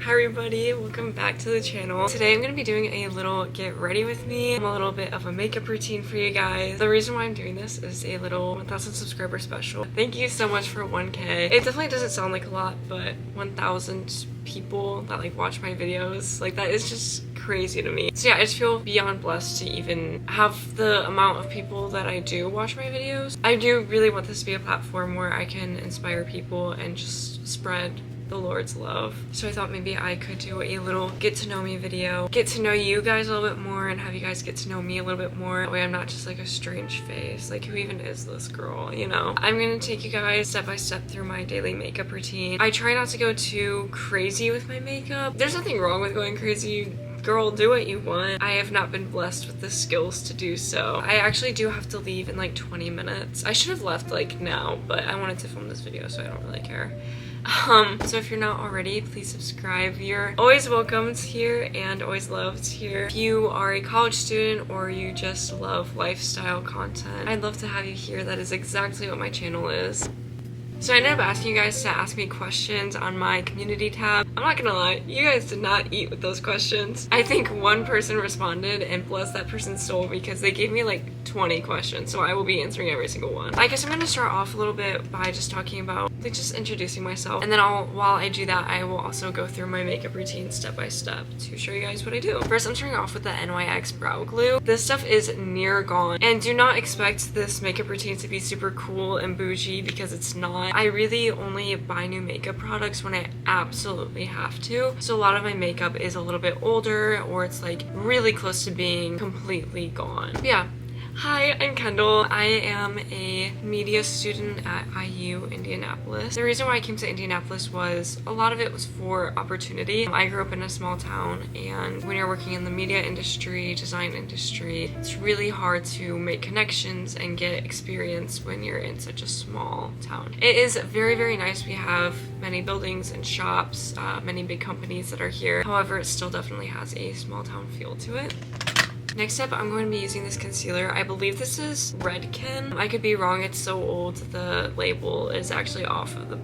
Hi everybody, welcome back to the channel. Today I'm going to be doing a little get ready with me, a little bit of a makeup routine for you guys. The reason why I'm doing this is a little 1,000 subscriber special. Thank you so much for 1K. It definitely doesn't sound like a lot, but 1,000 people that like watch my videos, like that is just crazy to me. So yeah, I just feel beyond blessed to even have the amount of people that I do watch my videos. I do really want this to be a platform where I can inspire people and just spread the Lord's love. So I thought maybe I could do a little get to know me video, get to know you guys a little bit more and have you guys get to know me a little bit more. That way I'm not just like a strange face, like who even is this girl, you know? I'm gonna take you guys step by step through my daily makeup routine. I try not to go too crazy with my makeup. There's nothing wrong with going crazy. Girl, do what you want. I have not been blessed with the skills to do so. I actually do have to leave in like 20 minutes. I should have left like now, but I wanted to film this video so I don't really care. So if you're not already, please subscribe. You're always welcomed here and always loved here. If you are a college student or you just love lifestyle content, I'd love to have you here. That is exactly what my channel is. So I ended up asking you guys to ask me questions on my community tab. I'm not gonna lie, you guys did not eat with those questions. I think one person responded, and bless that person's soul because they gave me like 20 questions, so I will be answering every single one. I guess I'm gonna start off a little bit by just talking about like just introducing myself, and then while I do that, I will also go through my makeup routine step by step to show you guys what I do. First, I'm starting off with the NYX brow glue. This stuff is near gone, and do not expect this makeup routine to be super cool and bougie because it's not. I really only buy new makeup products when I absolutely have to. So a lot of my makeup is a little bit older or it's like really close to being completely gone. But yeah. Hi, I'm Kendall. I am a media student at IU Indianapolis. The reason why I came to Indianapolis was a lot of it was for opportunity. I grew up in a small town, and when you're working in the media industry, design industry, it's really hard to make connections and get experience when you're in such a small town. It is very, very nice. We have many buildings and shops, many big companies that are here. However, it still definitely has a small town feel to it. Next up, I'm going to be using this concealer. I believe this is Redken. I could be wrong, it's so old. The label is actually off of the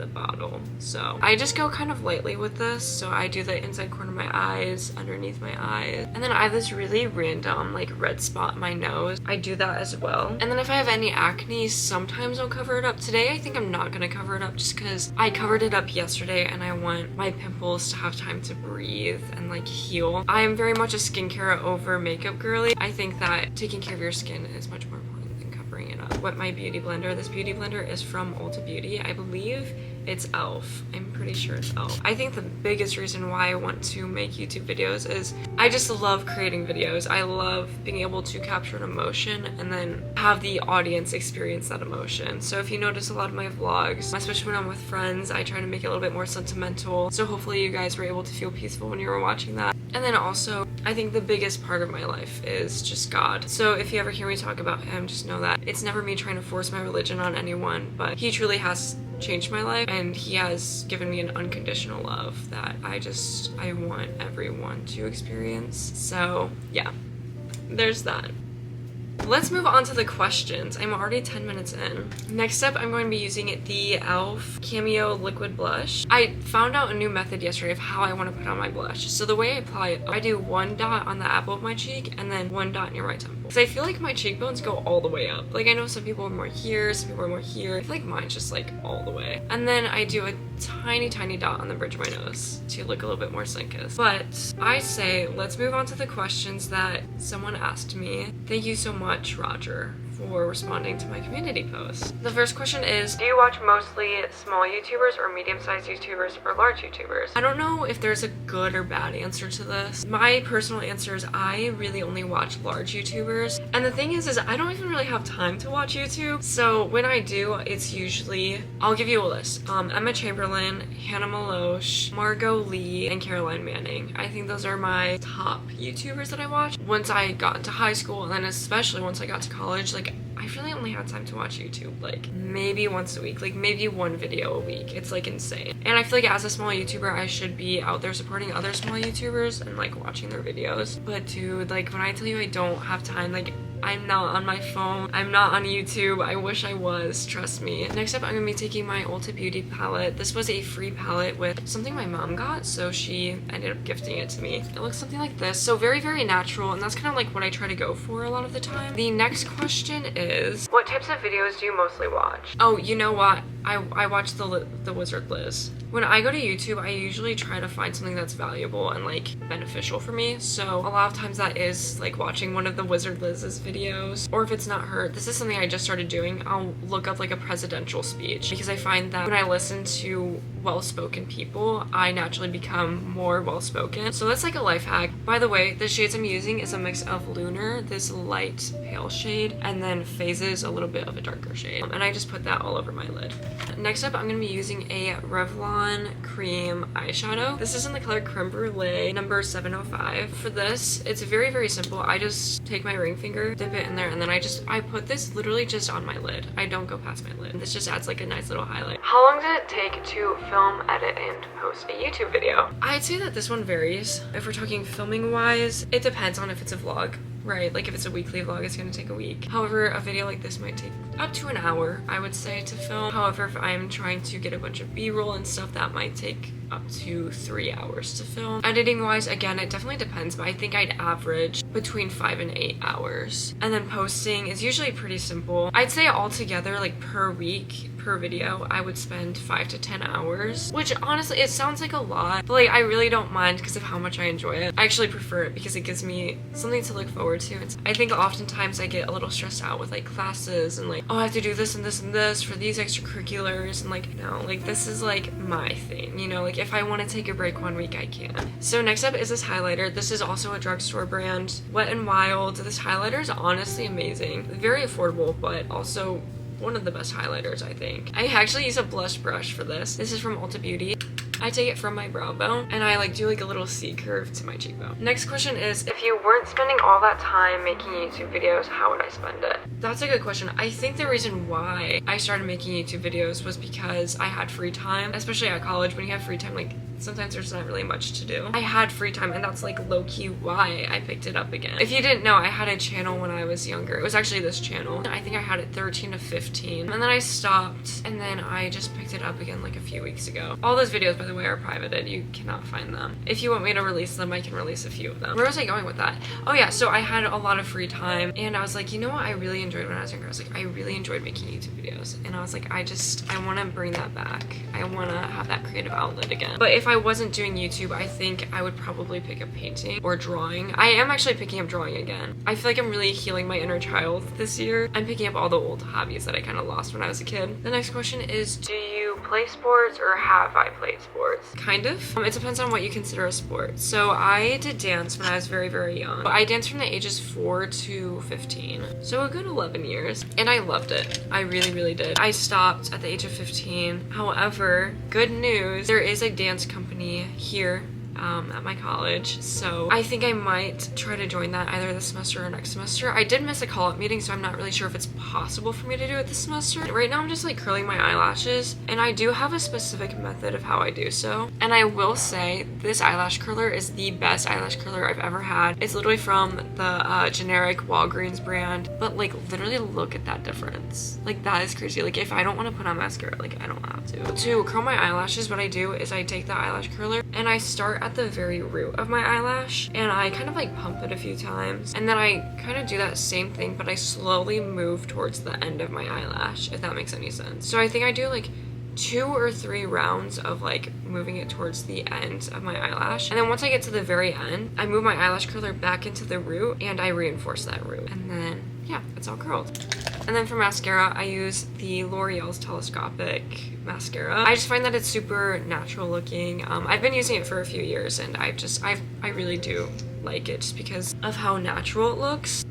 bottle. So I just go kind of lightly with this. So I do the inside corner of my eyes, underneath my eyes. And then I have this really random like red spot in my nose. I do that as well. And then if I have any acne, sometimes I'll cover it up. Today, I think I'm not gonna cover it up just because I covered it up yesterday and I want my pimples to have time to breathe and like heal. I am very much a skincare over makeup girly. I think that taking care of your skin is much more important than covering it up. What my beauty blender, this beauty blender is from Ulta Beauty. I believe it's e.l.f. I'm pretty sure it's e.l.f. I think the biggest reason why I want to make YouTube videos is I just love creating videos. I love being able to capture an emotion and then have the audience experience that emotion. So if you notice a lot of my vlogs, especially when I'm with friends, I try to make it a little bit more sentimental. So hopefully you guys were able to feel peaceful when you were watching that. And then also, I think the biggest part of my life is just God. So if you ever hear me talk about him, just know that it's never me trying to force my religion on anyone, but he truly has changed my life and he has given me an unconditional love that I want everyone to experience. So yeah, there's that. Let's move on to the questions. I'm already 10 minutes in. Next up, I'm going to be using the e.l.f. Cameo Liquid Blush. I found out a new method yesterday of how I want to put on my blush. So the way I apply it, I do one dot on the apple of my cheek and then one dot near my temple. Because I feel like my cheekbones go all the way up. Like I know some people are more here, some people are more here. I feel like mine's just like all the way. And then I do a tiny, tiny dot on the bridge of my nose to look a little bit more sun-kissed. But I say, let's move on to the questions that someone asked me. Thank you so much, Roger, for responding to my community post. The first question is, do you watch mostly small YouTubers or medium-sized YouTubers or large YouTubers? I don't know if there's a good or bad answer to this. My personal answer is I really only watch large YouTubers. And the thing is I don't even really have time to watch YouTube. So when I do, it's usually, I'll give you a list. Emma Chamberlain, Hannah Maloche, Margot Lee, and Caroline Manning. I think those are my top YouTubers that I watch. Once I got into high school, and then especially once I got to college, like I really only had time to watch YouTube like maybe once a week, like maybe one video a week. It's like insane. And I feel like as a small YouTuber, I should be out there supporting other small YouTubers and like watching their videos. But dude, like when I tell you I don't have time, like I'm not on my phone. I'm not on YouTube. I wish I was, trust me. Next up, I'm gonna be taking my Ulta Beauty palette. This was a free palette with something my mom got, so she ended up gifting it to me. It looks something like this. So very, very natural, and that's kind of like what I try to go for a lot of the time. The next question is, what types of videos do you mostly watch? Oh, you know what? I watch the Wizard Liz. When I go to YouTube, I usually try to find something that's valuable and like beneficial for me. So a lot of times that is like watching one of the Wizard Liz's videos, or if it's not her, this is something I just started doing. I'll look up like a presidential speech, because I find that when I listen to well-spoken people, I naturally become more well-spoken. So that's like a life hack. By the way, the shades I'm using is a mix of Lunar, this light pale shade, and then Phases, a little bit of a darker shade. And I just put that all over my lid. Next up, I'm gonna be using a Revlon cream eyeshadow. This is in the color Creme Brulee, number 705. For this, it's very, very simple. I just take my ring finger, dip it in there, and then I put this literally just on my lid. I don't go past my lid. This just adds like a nice little highlight. How long did it take to film, edit, and post a YouTube video? I'd say that this one varies. If we're talking filming wise, it depends on if it's a vlog. Right, like if it's a weekly vlog, it's gonna take a week. However, a video like this might take up to an hour, I would say, to film. However, if I'm trying to get a bunch of B-roll and stuff, that might take up to 3 hours to film. Editing wise, again, it definitely depends, but I think I'd average between 5 and 8 hours. And then posting is usually pretty simple. I'd say altogether, like per week, per video, I would spend 5 to 10 hours, which honestly, it sounds like a lot, but like I really don't mind because of how much I enjoy it. I actually prefer it because it gives me something to look forward to. I think oftentimes I get a little stressed out with like classes and like, oh, I have to do this and this and this for these extracurriculars, and like, no, like this is like my thing, you know, like if I want to take a break one week, I can. So next up is this highlighter. This is also a drugstore brand, Wet n Wild. This highlighter is honestly amazing. Very affordable, but also one of the best highlighters, I think. I actually use a blush brush for this. This is from Ulta Beauty. I take it from my brow bone and I like do like a little C curve to my cheekbone. Next question is, if you weren't spending all that time making YouTube videos, how would I spend it? That's a good question. I think the reason why I started making YouTube videos was because I had free time, especially at college. When you have free time, like sometimes there's not really much to do. I had free time, and that's like low-key why I picked it up again. If you didn't know, I had a channel when I was younger. It was actually this channel. I think I had it 13 to 15, and then I stopped, and then I just picked it up again like a few weeks ago. All those videos, by the way, are privated. You cannot find them. If you want me to release them, I can release a few of them. Where was I going with that? Oh yeah, so I had a lot of free time, and I was like, you know what I really enjoyed when I was younger? I was like, I really enjoyed making YouTube videos, and I was like, I want to bring that back. I want to have that creative outlet again. But if I wasn't doing YouTube, I think I would probably pick up painting or drawing. I am actually picking up drawing again. I feel like I'm really healing my inner child this year. I'm picking up all the old hobbies that I kind of lost when I was a kid. The next question is, do you play sports or have I played sports? Kind of. It depends on what you consider a sport. So I did dance when I was very, very young. I danced from the ages 4 to 15. So a good 11 years. And I loved it. I really, really did. I stopped at the age of 15. However, good news, there is a dance company here at my college, so I think I might try to join that either this semester or next semester. I did miss a call-up meeting, so I'm not really sure if it's possible for me to do it this semester. Right now I'm just like curling my eyelashes, and I do have a specific method of how I do so. And I will say this eyelash curler is the best eyelash curler I've ever had. It's literally from the generic Walgreens brand, but like literally look at that difference. Like that is crazy. Like if I don't want to put on mascara, like I don't have to. To curl my eyelashes, what I do is I take the eyelash curler and I start at the very root of my eyelash, and I kind of like pump it a few times, and then I kind of do that same thing, but I slowly move towards the end of my eyelash, if that makes any sense. So I think I do like 2 or 3 rounds of like moving it towards the end of my eyelash, and then once I get to the very end, I move my eyelash curler back into the root and I reinforce that root, and then yeah, it's all curled. And then for mascara, I use the L'Oreal's Telescopic mascara. I just find that it's super natural looking. I've been using it for a few years, and I really do like it just because of how natural it looks.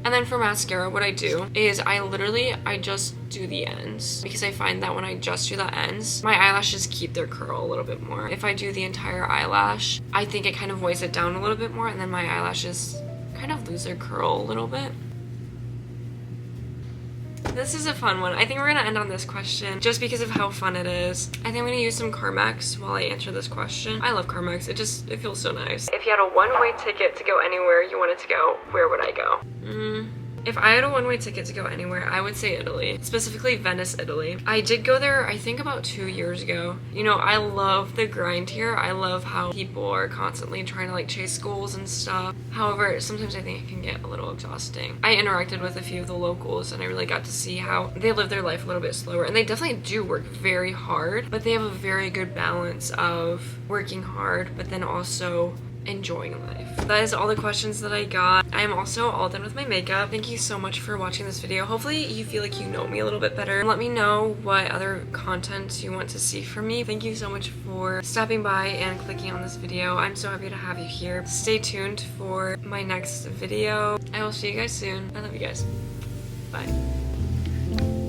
And then for mascara, what I do is I just do the ends, because I find that when I just do the ends, my eyelashes keep their curl a little bit more. If I do the entire eyelash, I think it kind of weighs it down a little bit more, and then my eyelashes kind of lose their curl a little bit. This is a fun one. I think we're gonna end on this question just because of how fun it is. I think I'm gonna use some Carmex while I answer this question. I love Carmex. It feels so nice. If you had a one-way ticket to go anywhere you wanted to go, where would I go? If I had a one-way ticket to go anywhere, I would say Italy, specifically Venice, Italy. I did go there, I think about 2 years ago. You know, I love the grind here. I love how people are constantly trying to like chase goals and stuff. However, sometimes I think it can get a little exhausting. I interacted with a few of the locals and I really got to see how they live their life a little bit slower. And they definitely do work very hard, but they have a very good balance of working hard, but then also enjoying life. That is all the questions that I got. I am also all done with my makeup. Thank you so much for watching this video. Hopefully you feel like you know me a little bit better. Let me know what other content you want to see from me. Thank you so much for stopping by and clicking on this video. I'm so happy to have you here. Stay tuned for my next video. I will see you guys soon. I love you guys. Bye.